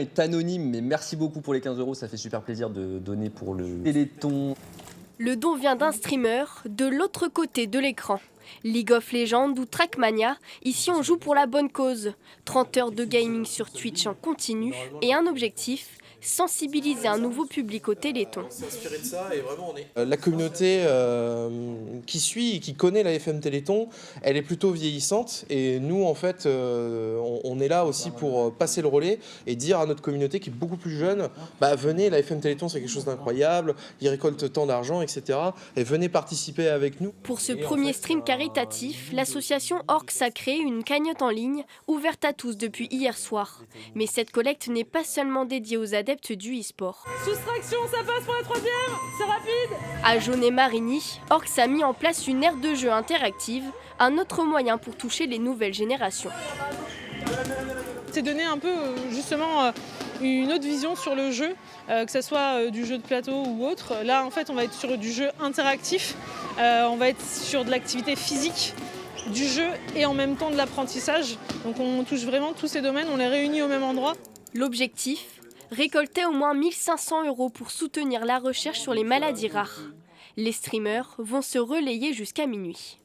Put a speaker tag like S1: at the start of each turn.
S1: Est anonyme, mais merci beaucoup pour les 15 €, ça fait super plaisir de donner pour le Téléthon.
S2: Le don vient d'un streamer de l'autre côté de l'écran. League of Legends ou Trackmania, ici on joue pour la bonne cause. 30 heures de gaming sur Twitch en continu et un objectif, sensibiliser un nouveau public au Téléthon.
S3: La communauté qui suit et qui connaît la FM Téléthon, elle est plutôt vieillissante et nous en fait on est là aussi pour passer le relais et dire à notre communauté qui est beaucoup plus jeune, bah venez, la FM Téléthon c'est quelque chose d'incroyable, ils récoltent tant d'argent, etc. Et venez participer avec nous.
S2: Pour ce premier stream caritatif, l'association Orcs a créé une cagnotte en ligne ouverte à tous depuis hier soir. Mais cette collecte n'est pas seulement dédiée aux adeptes du e-sport.
S4: Soustraction, ça passe pour la troisième, c'est rapide.
S2: À Jaunet-Marigny, Orcs a mis en place une aire de jeu interactive, un autre moyen pour toucher les nouvelles générations.
S4: C'est donner un peu justement une autre vision sur le jeu, que ce soit du jeu de plateau ou autre. Là en fait on va être sur du jeu interactif, on va être sur de l'activité physique, du jeu et en même temps de l'apprentissage. Donc on touche vraiment tous ces domaines, on les réunit au même endroit.
S2: L'objectif ? Récolter au moins 1 500 € pour soutenir la recherche sur les maladies rares. Les streamers vont se relayer jusqu'à minuit.